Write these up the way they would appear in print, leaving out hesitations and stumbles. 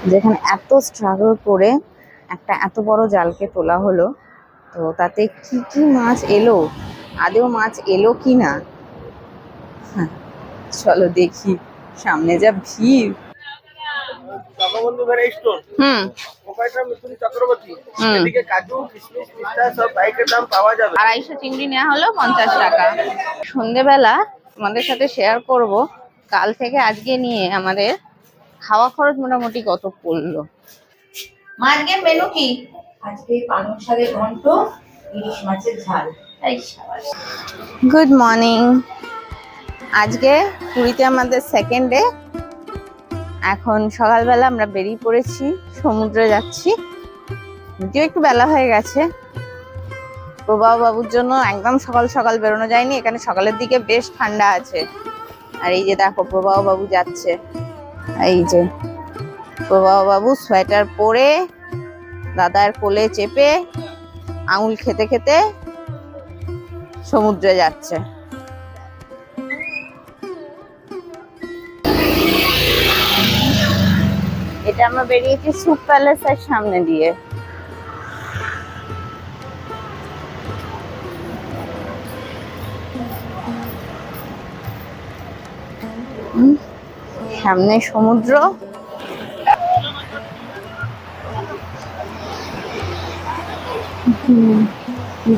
যেখানে এত স্ট্রাগল করে একটা এত বড় জালকে তোলা হলো, তো তাতে কি কি মাছ এলো, আদেও মাছ এলো কি না, চলো দেখি। সামনে যা ভিড়। হুম, 250 চিংড়ি নেওয়া হলো 50 টাকা। সন্ধেবেলা তোমাদের সাথে শেয়ার করব কাল থেকে আজকে নিয়ে আমাদের খাওয়া খরচ মোটামুটি কত পড়লো। আজকে মেনু কি? আজকে পালং শাকের ঘন্ট, ইলিশ মাছের ঝাল। Good morning. আজকে পুরীতে আমাদের সেকেন্ড ডে। এখন সকালবেলা আমরা বেরিয়ে পড়েছি, সমুদ্রে যাচ্ছি। যদিও একটু বেলা হয়ে গেছে, প্রবাহ বাবুর জন্য একদম সকাল সকাল বেরোনো যায়নি। এখানে সকালের দিকে বেশ ঠান্ডা আছে। আর এই যে দেখো প্রবাহ বাবু যাচ্ছে, এই যে প্রবাহ বাবু সোয়েটার পরে দাদার কোলে চেপে আঙুল খেতে খেতে সমুদ্রে যাচ্ছে। এটা আমরা বেরিয়েছি সুপ প্যালেসের সামনে দিয়ে। সামনে সমুদ্র,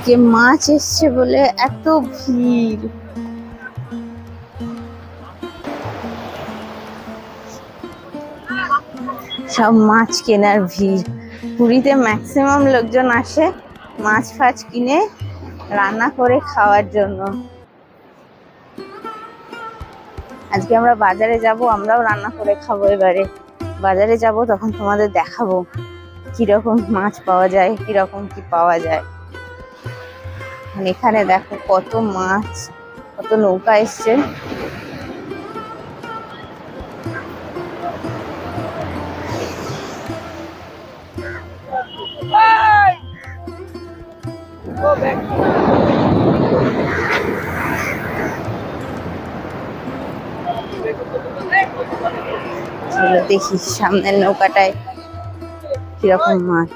যে মাছ এসছে বলে এত ভিড়। সব মাছ কেনার ভিড়। পুরীতে ম্যাক্সিমাম লোকজন আসে মাছ ফাছ কিনে রান্না করে খাওয়ার জন্য। আজকে আমরা বাজারে যাব, আমরাও রান্না করে খাবো। এবারে বাজারে যাব, তখন তোমাদের দেখাবো কিরকম মাছ পাওয়া যায়, কিরকম কি পাওয়া যায়। এখানে দেখো কত মাছ, কত নৌকা এসছে। দেখি সামনের নৌকাটায় কিরকম মাছ।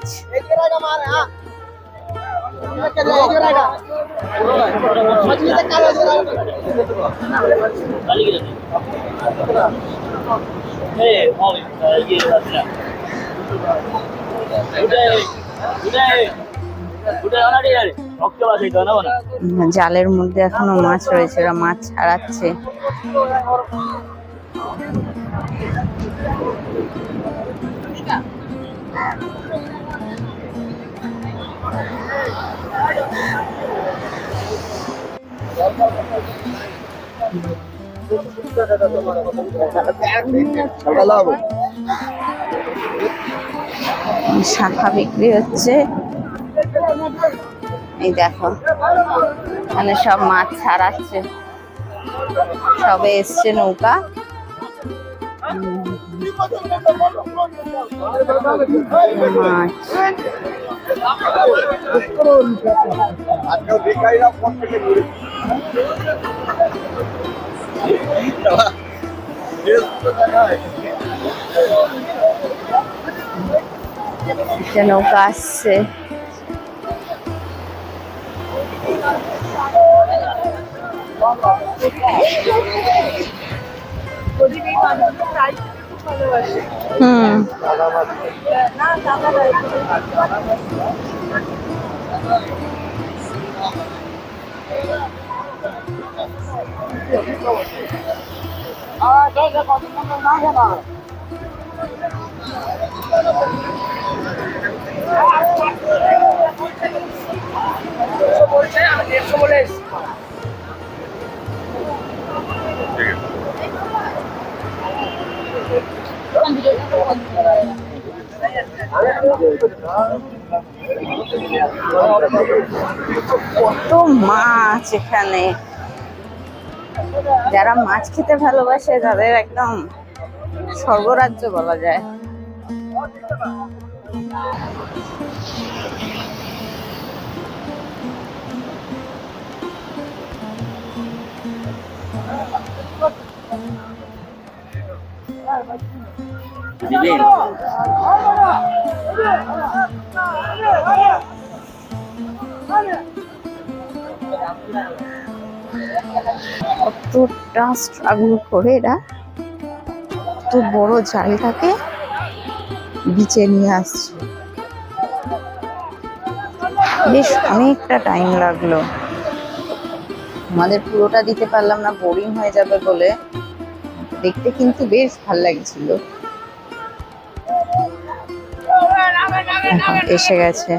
জালের মধ্যে এখনো মাছ রয়েছে, ওরা মাছ ছাড়াচ্ছে। শাখা বিক্রি হচ্ছে, এই দেখো মানে সব মাছ ছাড়াচ্ছে, সবে এসছে নৌকা। মাছ নৌকা আসছে। কত মাছ এখানে। যারা মাছ খেতে ভালোবাসে তাদের একদম স্বর্গরাজ্য বলা যায়। দিবেন? কতটা স্ট্রাগল করে এরা এত বড় জালটাকে বিচে নিয়ে আসছে। বেশ অনেকটা টাইম লাগলো। আমাদের পুরোটা দিতে পারলাম না, বোরিং হয়ে যাবে বলে। দেখতে কিন্তু বেশ ভালো লাগছিল। এসে গেছে।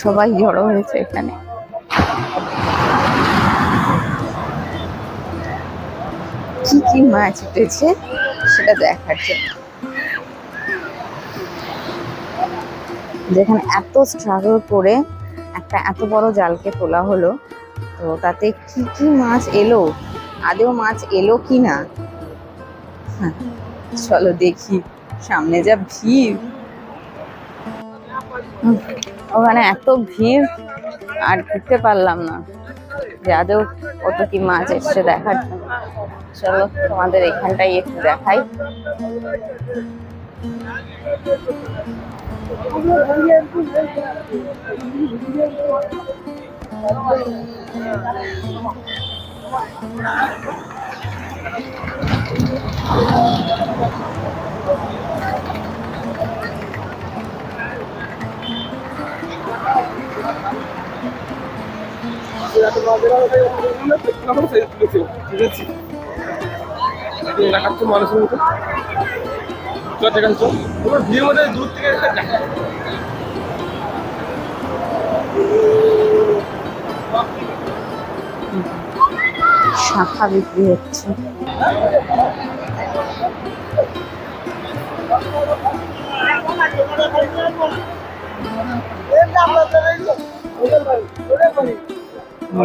সবাই জড়ো হয়েছে এখানে। কি কি মাছ উঠেছে সেটা দেখার জন্য। যেখানে এত স্ট্রাগল করে একটা এত বড় জালকে তোলা হলো, তো তাতে কি কি মাছ এলো, আদেও মাছ এলো কি না, চলো দেখি। সামনে যা ভিড়, ওখানে এত ভিড় আর ঢুকতে পারলাম না যে আদেও কত কি মাছ এসছে দেখার জন্য। চলো তোমাদের এখানটাই একটু দেখাই। মানুষের মতো ভিড়ের মধ্যে দূর থেকে শাখা বিক্রি হচ্ছে।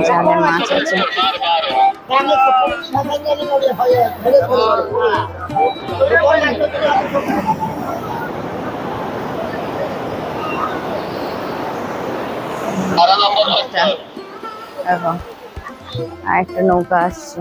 জালে মাছ আছে। এবং আরেকটা নৌকা আসছে।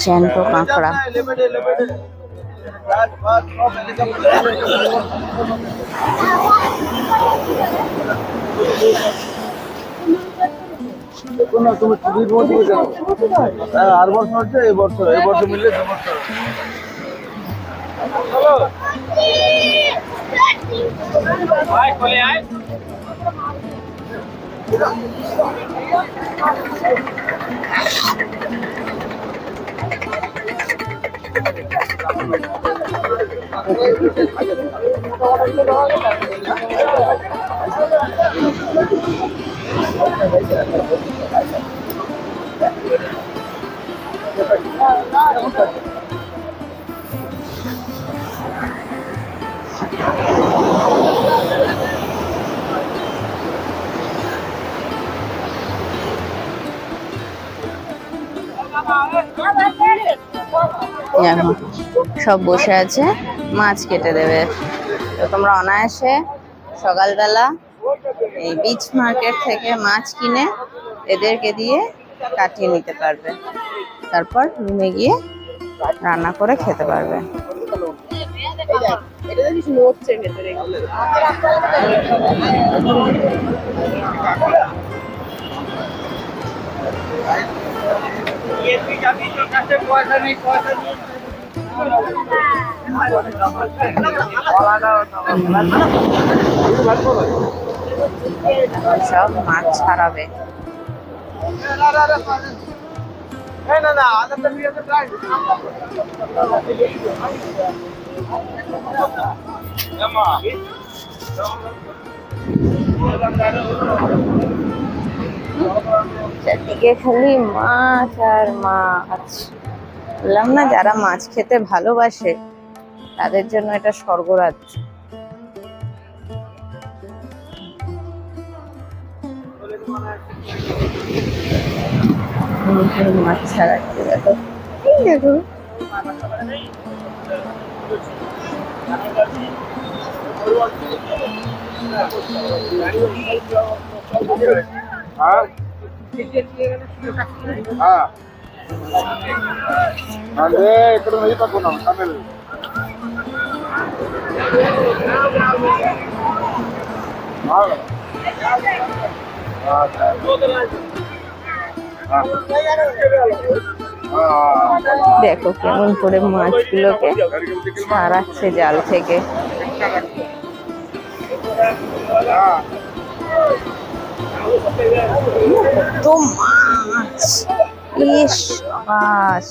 জ্যান্ত কাঁকড়া। আর বছর হচ্ছে এই বছর মিললে 2 বছর। দেখো সব বসে আছে, মাছ কেটে দেবে। তো তোমরা অনায়াসে সকালবেলা এই বিচ মার্কেট থেকে মাছ কিনে এদেরকে দিয়ে কাটিয়ে নিতে পারবে, তারপর রুমে গিয়ে রান্না করে খেতে পারবে। সব মাছ ছাড়াবে। চারদিকে খালি মাছ আর মাছ। বললাম না, যারা মাছ খেতে ভালোবাসে তাদের জন্য এটা স্বর্গরাজ্য। মাছ ছাড়াচ্ছে, দেখো এই দেখো। అదే ఇక్కడ నుంచి పట్టుకున్నాం తమిళ দেখো কেমন করে মাছগুলোকে ছাড়াচ্ছে জাল থেকে। কত মাছ! ইস বাস!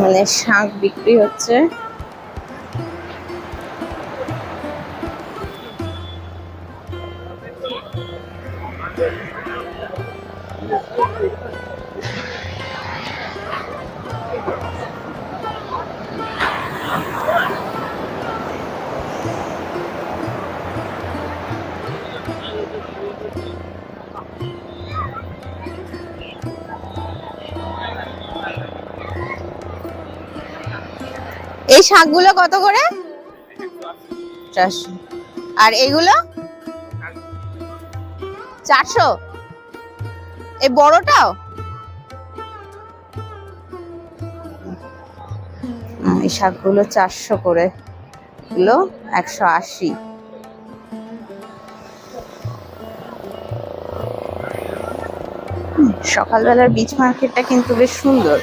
মানে শাক বিক্রি হচ্ছে। এই শাকগুলো কত করে? 400। আর এগুলো 400। এই বড়টাও? এই শাকগুলো 400 করে, এগুলো 180। সকালবেলার বিচ মার্কেটটা কিন্তু বেশ সুন্দর।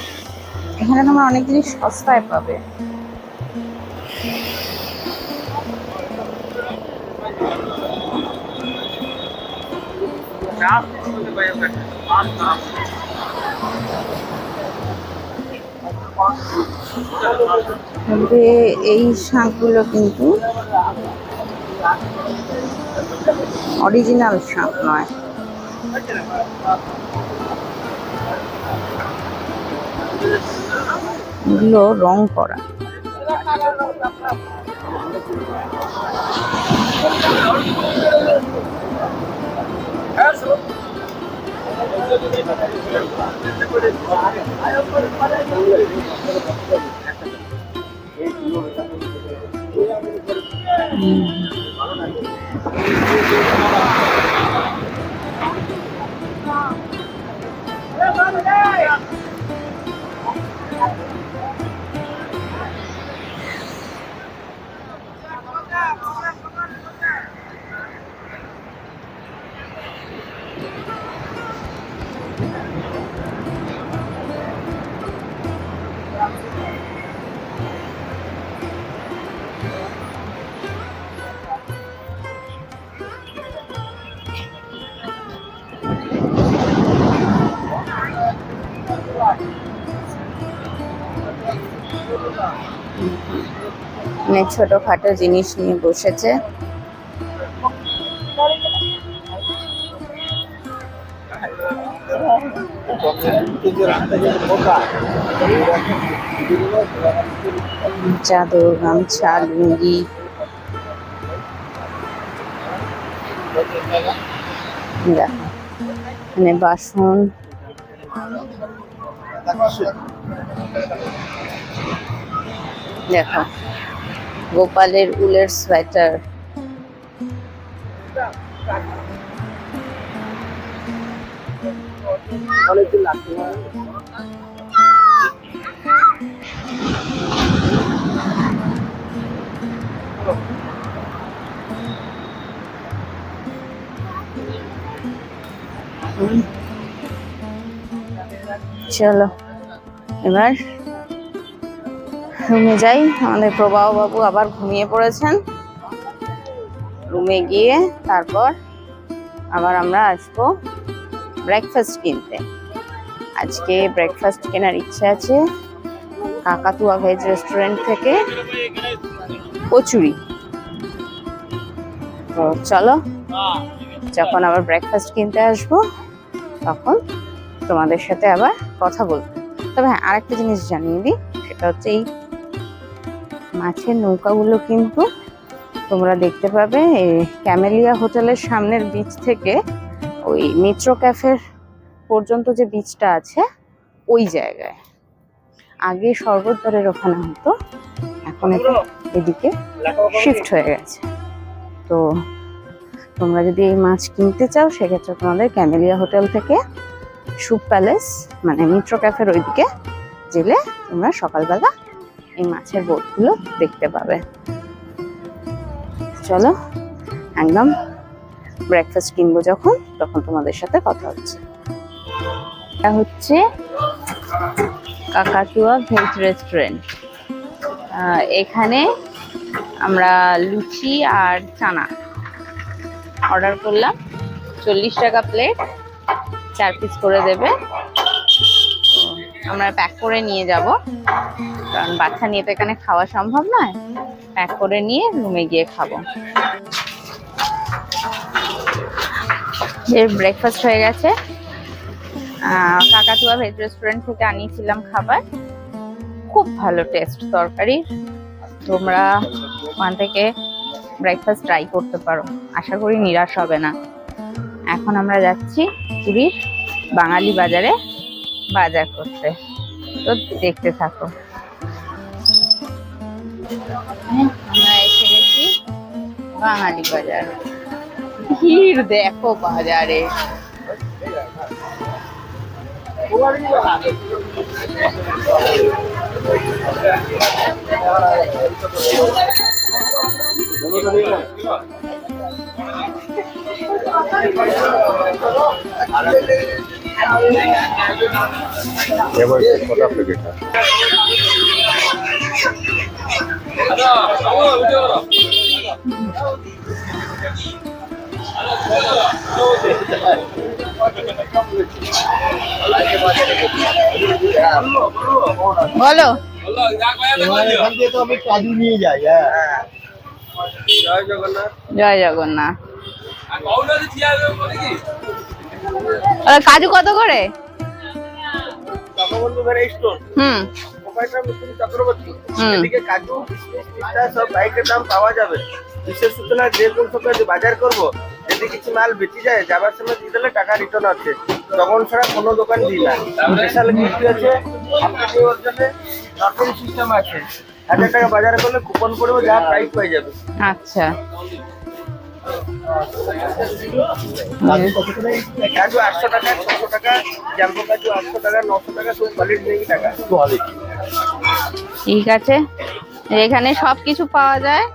এখানে তোমরা অনেক জিনিস সস্তায় পাবে। তবে এই শাকগুলো কিন্তু অরিজিনাল শাক নয়। এগুলো রং করা। মানে ছোটখাটো জিনিস নিয়ে বসেছে। চাদর, গামছা, লুঙ্গি। দেখো মানে বাসন। দেখো গোপালের উলের সোয়েটার। অনেকদিন লাগতে পারে। চলো এবার রুমে যাই। আমাদের প্রবাহ বাবু আবার ঘুমিয়ে পড়েছেন। রুমে গিয়ে তারপর আবার আমরা আসবো ব্রেকফাস্ট কিনতে। আজকে ব্রেকফাস্ট কেনার ইচ্ছে আছে কাকাতুয়া ভেজ রেস্টুরেন্ট থেকে কচুরি। তো চলো, যখন আবার ব্রেকফাস্ট কিনতে আসবো তখন তোমাদের সাথে আবার কথা বলবো। তবে হ্যাঁ, আরেকটা জিনিস জানিয়ে দিই, সেটা হচ্ছে এই মাছের নৌকাগুলো কিন্তু তোমরা দেখতে পাবে ক্যামেলিয়া হোটেলের সামনের বিচ থেকে ওই মিত্র ক্যাফের পর্যন্ত যে বিচটা আছে ওই জায়গায়। আগে স্বর্গদ্বারের ওখানে হতো, এখন এটা এদিকে শিফট হয়ে গেছে। তো তোমরা যদি এই মাছ কিনতে চাও সেক্ষেত্রে তোমাদের ক্যামেলিয়া হোটেল থেকে সুপ প্যালেস মানে মিত্র ক্যাফের ওইদিকে গেলে তোমরা সকালবেলা এই মাছের বোটগুলো দেখতে পাবে। চলো একদম ব্রেকফাস্ট কিনবো যখন, তখন তোমাদের সাথে কথা হচ্ছে। এটা হচ্ছে কাকাতুয়া ভেজ রেস্টুরেন্ট। এখানে আমরা লুচি আর চানা অর্ডার করলাম। 40 টাকা প্লেট, 4 পিস করে দেবে। আমরা প্যাক করে নিয়ে যাব, কারণ বাচ্চা নিয়ে তো এখানে খাওয়া সম্ভব নয়। প্যাক করে নিয়ে রুমে গিয়ে খাবো। এর ব্রেকফাস্ট হয়ে গেছে। কাকাতুয়া ভেজ রেস্টুরেন্ট থেকে আনিয়েছিলাম খাবার, খুব ভালো টেস্ট তরকারি। তোমরা ওখান থেকে ব্রেকফাস্ট ট্রাই করতে পারো, আশা করি নিরাশ হবে না। এখন আমরা যাচ্ছি পুরীর বাঙালি বাজারে বাজার করতে, তো দেখতে থাকো। আমরা এসে গেছি বাঙালি বাজার। ভিড় দেখো বাজারে। বলো, এখান দিয়ে তো আমি কাজু নিয়ে যাই। হ্যাঁ, জয় জগন্নাথ। জয় জগন্নাথ। কাজু কত করে? Jagabandhu variety store. ওখানটা মিঠুন চক্রবর্তী। এদিকে কাজু, কিশমিশ, পিস্তা সব বাইকের দাম পাওয়া যাবে। বিশেষ সূচনা, যে কোন সময় বাজার করবো যদি কিছু মাল বেঁচে যায় যাবার সময় দিয়ে দিলে টাকা রিটার্ন আছে। তখন ছাড়া কোনো দোকান দিই না। স্পেশাল গিফট আছে, আপনাকে ওর জন্য লটারি সিস্টেম আছে। 1000 টাকা বাজার করলে কুপন পড়বে, যা প্রাইস পেয়ে যাবে। আচ্ছা, কাজু 800 টাকা, 600 টাকা, জাম্বো কাজু 800 টাকা, 900 টাকা, সব কোয়ালিটি নিয়ে টাকা। কোয়ালিটি ঠিক আছে। এখানে সবকিছু পাওয়া যায়।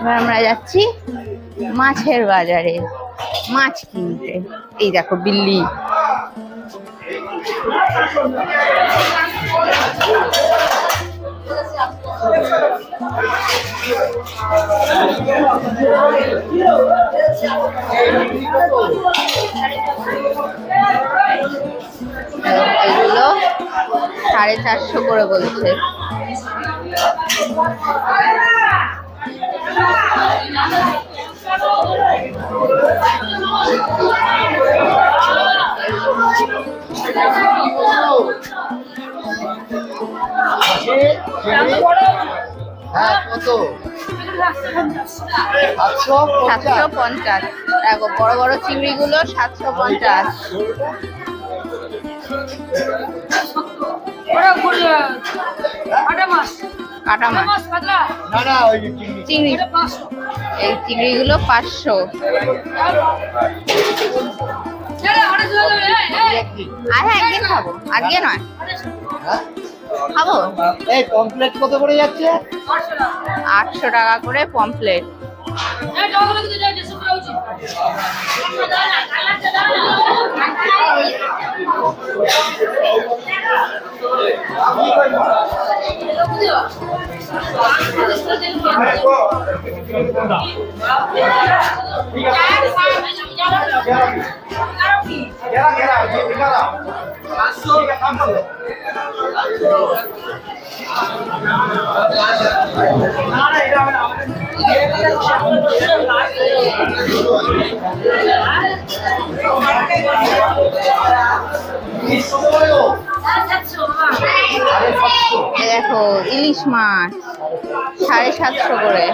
এবার আমরা যাচ্ছি মাছের বাজারে মাছ কিনতে। এই দেখো বিল্লি। এগুলো 450 করে বলছে। হ্যাঁ, কত? 750। দেখো বড় বড় চিংড়িগুলো 750। কাটা মাছ, না না ওই যে চিংড়ি। চিংড়ি, এই চিংড়িগুলো 500। আর হ্যাঁ একদিন খাবো, আজকে নয়। হ্যাঁ? খাবো। এই পমফ্লেট কত করে যাচ্ছে? 800 টাকা করে পমফ্লেট। এই দেখো ইলিশ মাছ 750 করে।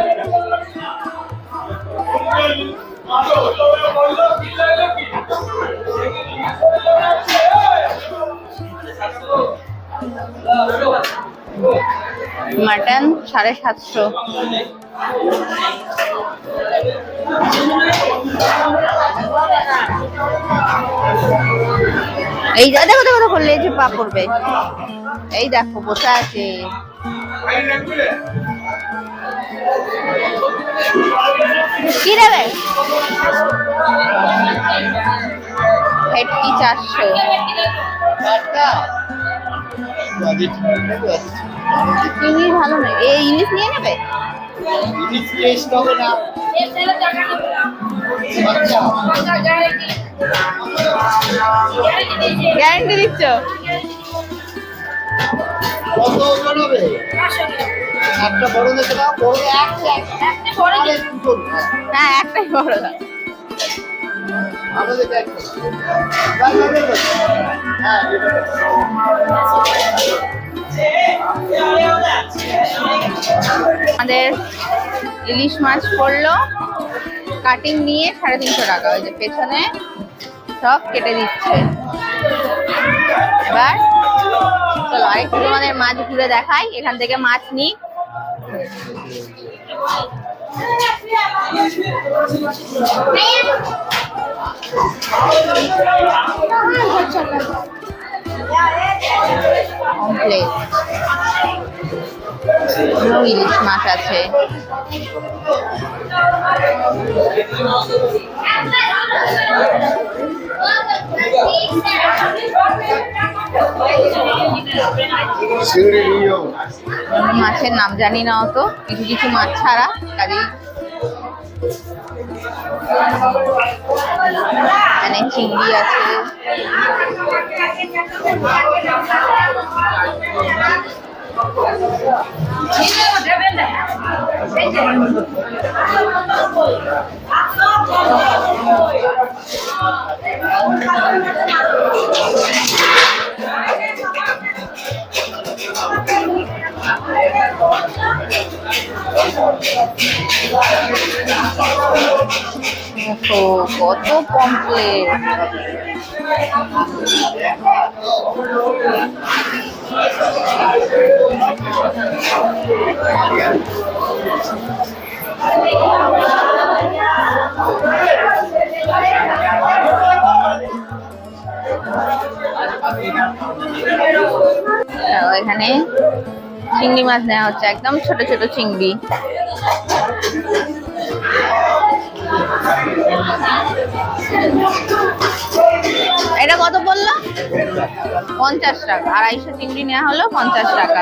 মাটন 750। এই দেখো দেখো দেখো লেজে পা পড়বে। এই দেখো বসে আছে। কি দেবে? ভেটকি 400। চিংড়ি ভালো নয়, এই ইলিশ নিয়ে নেবে? ইলিশ টেস্ট হবে না। আচ্ছা গ্যারান্টি দিচ্ছ? কত ওজন হবে? একটা বড় দেখে দাও, বড় হ্যাঁ একটাই বড় দাও। আমাদের একটা হ্যাঁ আমাদের ইলিশ মাছ পড়লো কাটিং নিয়ে 350 টাকা। ওই যে পেছনে সব কেটে দিচ্ছে। এবার চলো আরেকটু তোমাদের মাছ ঘুরে দেখাই, এখান থেকে মাছ নিই। ইলিশ মাছ আছে। মাছের নাম জানি না অত, কিছু কিছু মাছ ছাড়া, কাজেই এখানে চিংড়ি আছে। দেখো কত পমফ্লেট। এখানে চিংড়ি মাছ নেওয়া হচ্ছে, একদম ছোট ছোট চিংড়ি। এটা কত বললো? 50 টাকা। 250 চিংড়ি নেওয়া হলো 50 টাকা।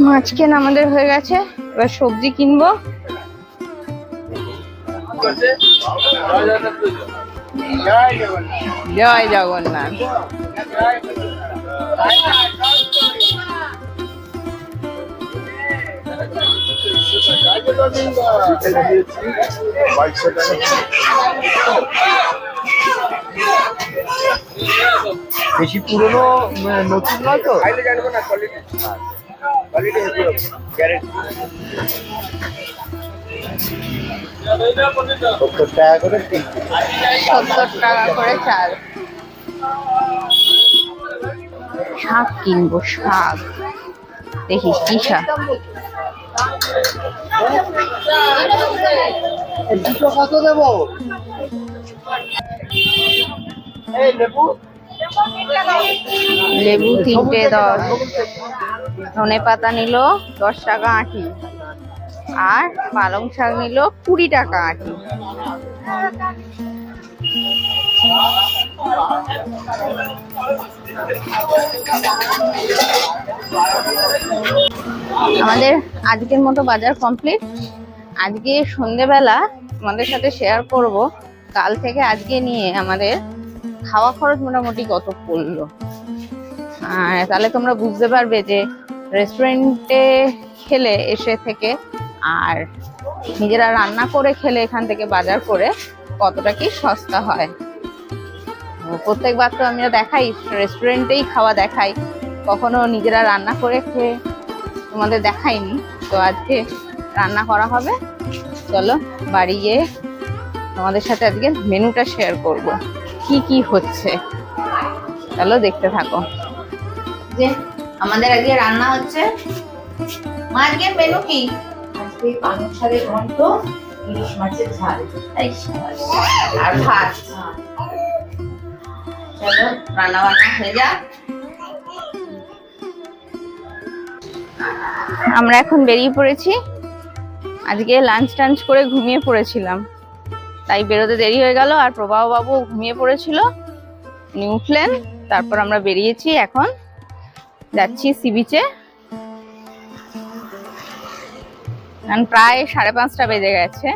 মাছ কেনা আমাদের হয়ে গেছে, এবার সবজি কিনবো। জয় জগন্নাথ। বেশি পুরনো নতুন নয় তো? খাইলে জানবো না কোয়ালিটি। কোয়ালিটি হেভি হবে, গ্যারান্টি। 70 টাকা করে 70 টাকা করে চাল। শাক কিনবো, শাক। দেখি কি শাক। দুটো কত দেবো? এই লেবু লেবু 3টে 10। ধনে পাতা নিল 10 টাকা আঁটি, আর পালং শাক নিল 20 টাকা আঁটি। আমাদের আজকের মতো বাজার কমপ্লিট। আজকে সন্ধেবেলা আমাদের সাথে শেয়ার করব কাল থেকে আজকে নিয়ে আমাদের খাওয়া খরচ মোটামুটি কত পড়লো। আর তাহলে তোমরা বুঝতে পারবে যে রেস্টুরেন্টে খেলে এসে থেকে আর নিজেরা রান্না করে খেলে এখান থেকে বাজার করে কতটা কি সস্তা হয়। প্রত্যেকবার তো আমরা দেখাই, রেস্টুরেন্টেই খাওয়া দেখাই, কখনো নিজেরা রান্না করে খেয়ে তোমাদের দেখাইনি। তো আজকে রান্না করা হবে। চলো বাড়ি গিয়ে তোমাদের সাথে আজকে মেনুটা শেয়ার করব, কি কি হচ্ছে। চলো দেখতে থাকো। যে আমাদের আজকে রান্না হচ্ছে। মা আজকে মেনু কি? আজকে পালং শাকের ঘন্ট, ইলিশ মাছের ঝাল আর ভাত। চলো রান্না বান্না হয়ে যাক। আমরা এখন বেরিয়ে পড়েছি। আজকে লাঞ্চ টাঞ্চ করে ঘুমিয়ে পড়েছিলাম, তাই বেরোতে দেরি হয়ে গেল। আর প্রবাহ বাবু ঘুমিয়ে পড়েছিল, উনি উঠলেন। তারপর আমরা বেরিয়েছি, এখন যাচ্ছি সি বিচে। প্রায় 5:30 বেজে গেছে।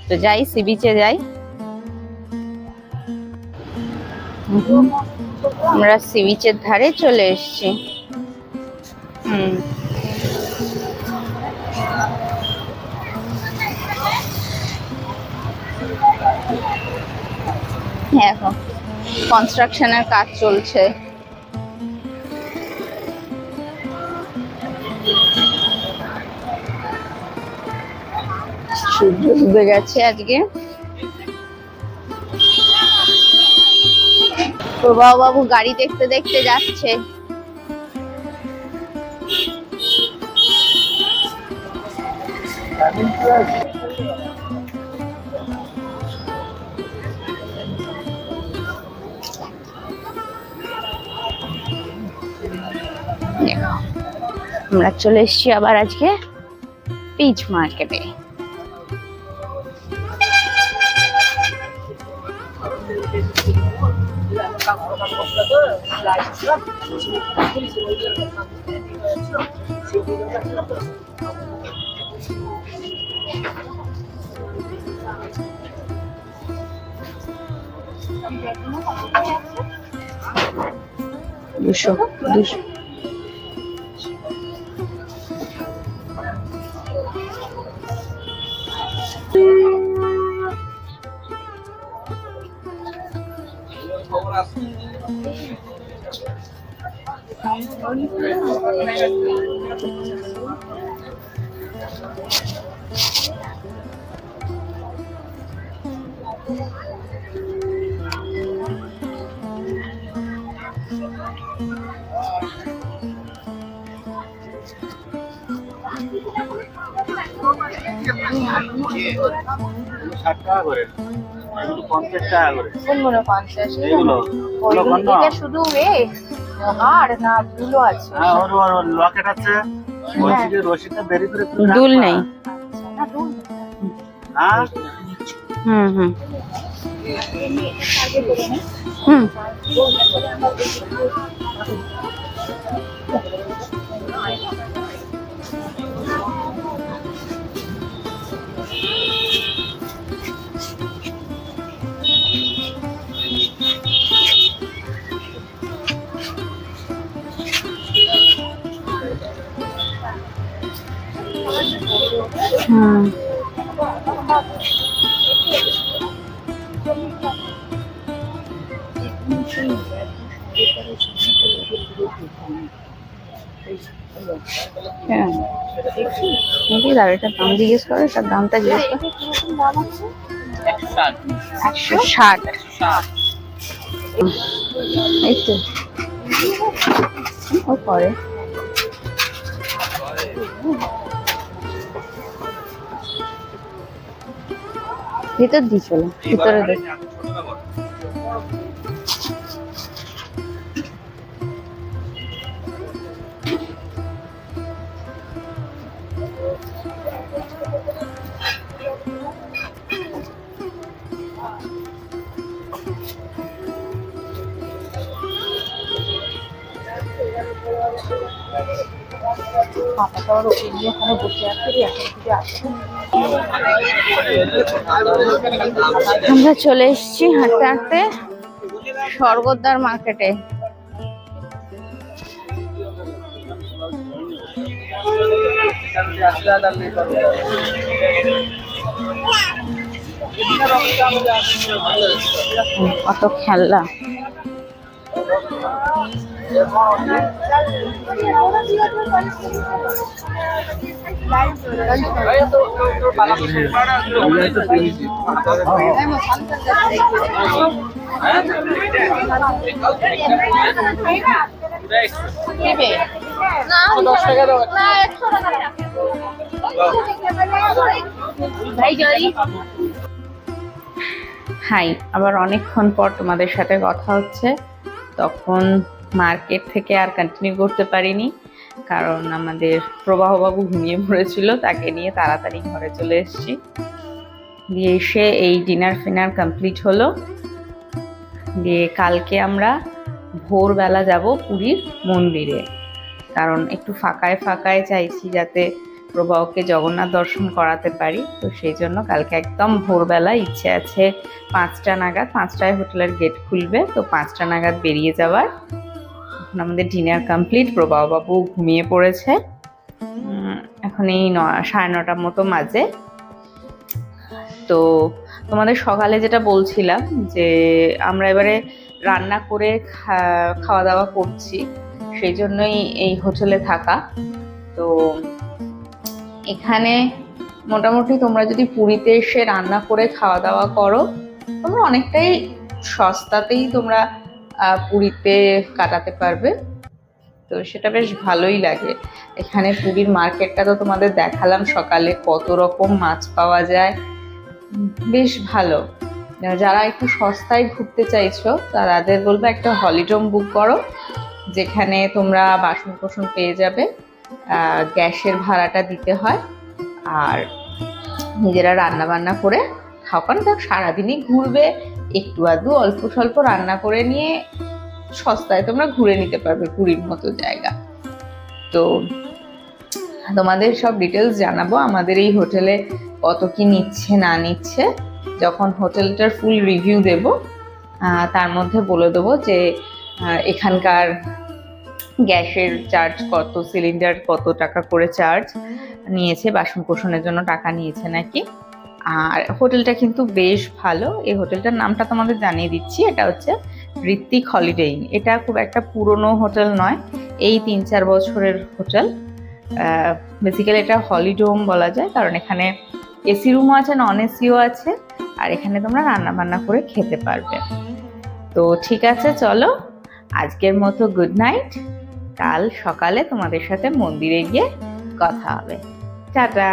তো যাই, সি বিচে যাই। আমরা সি বিচের ধারে চলে এসেছি। এখন কনস্ট্রাকশনের কাজ চলছে। সূর্য ডুবে গেছে আজকে। প্রবাহ বাবু গাড়ি দেখতে দেখতে যাচ্ছে। আমরা চলে এসেছি আবার আজকে পিচ মার্কেটে। দুশো শুধু লকেট আছে, রশিদটা বেরি করে দুল নেই। হ্যাঁ এটার দাম জিজ্ঞেস করে, তার দামটা জিজ্ঞেস করে। 160। এই তো ও করে ভিতর দিয়ে চলো, ভিতরে দেখ। আমরা চলে এসেছি হাঁটতে হাঁটতে স্বর্গদ্বার মার্কেটে। কত খেলনা, হাই, আবার অনেকক্ষণ পর তোমাদের সাথে কথা হচ্ছে। তখন মার্কেট থেকে আর কন্টিনিউ করতে পারিনি, কারণ আমাদের প্রবাহবাবু ঘুমিয়ে পড়েছিল, তাকে নিয়ে তাড়াতাড়ি ঘরে চলে এসেছি। দিয়ে এসে এই ডিনার ফিনার কমপ্লিট হলো। দিয়ে কালকে আমরা ভোরবেলা যাব পুরীর মন্দিরে, কারণ একটু ফাঁকায় ফাঁকায় চাইছি যাতে প্রবাহকে জগন্নাথ দর্শন করাতে পারি। তো সেই জন্য কালকে একদম ভোরবেলা ইচ্ছে আছে 5টা নাগাদ, 5টায় হোটেলের গেট খুলবে, তো 5টা নাগাদ বেরিয়ে যাওয়ার। এখন আমাদের ডিনার কমপ্লিট, প্রবাহবাবু ঘুমিয়ে পড়েছে। এখন এই 9:30 মতো বাজে। তো তোমাদের সকালে যেটা বলছিলাম যে আমরা এবারে রান্না করে খাওয়া দাওয়া করছি, সেই জন্যই এই হোটেলে থাকা। তো এখানে মোটামুটি তোমরা যদি পুরীতে এসে রান্না করে খাওয়া দাওয়া করো, তোমরা অনেকটাই সস্তাতেই তোমরা পুরীতে কাটাতে পারবে। তো সেটা বেশ ভালোই লাগে। এখানে পুরীর মার্কেটটা তো তোমাদের দেখালাম সকালে, কত রকম মাছ পাওয়া যায়, বেশ ভালো। যারা একটু সস্তায় ঘুরতে চাইছো তাদের বলবো একটা হলিডোম বুক করো, যেখানে তোমরা বাসন কোসন পেয়ে যাবে, গ্যাসের ভাড়াটা দিতে হয়, আর নিজেরা রান্না বান্না করে খাও। কারণ দেখ সারাদিনই ঘুরবে, একটু আধটু অল্প স্বল্প রান্না করে নিয়ে সস্তায় তোমরা ঘুরে নিতে পারবে পুরীর মতো জায়গা। তো তোমাদের সব ডিটেলস জানাবো আমাদের এই হোটেলে কত কি নিচ্ছে না নিচ্ছে। যখন হোটেলটার ফুল রিভিউ দেব তার মধ্যে বলে দেবো যে এখানকার গ্যাসের চার্জ কত, সিলিন্ডার কত টাকা করে চার্জ নিয়েছে, বাসন কোসনের জন্য টাকা নিয়েছে নাকি। আর হোটেলটা কিন্তু বেশ ভালো। এই হোটেলটার নামটা তোমাদের জানিয়ে দিচ্ছি, এটা হচ্ছে ঋত্বিক হলিডে ইন। এটা খুব একটা পুরনো হোটেল নয়, এই 3-4 বছরের হোটেল। বেসিক্যালি এটা হলিডোম বলা যায়, কারণ এখানে এসি রুমও আছে, নন এসিও আছে, আর এখানে তোমরা রান্না বান্না করে খেতে পারবে। তো ঠিক আছে, চলো আজকের মতো গুড নাইট। কাল সকালে তোমাদের সাথে মন্দিরে গিয়ে কথা হবে। টাটা।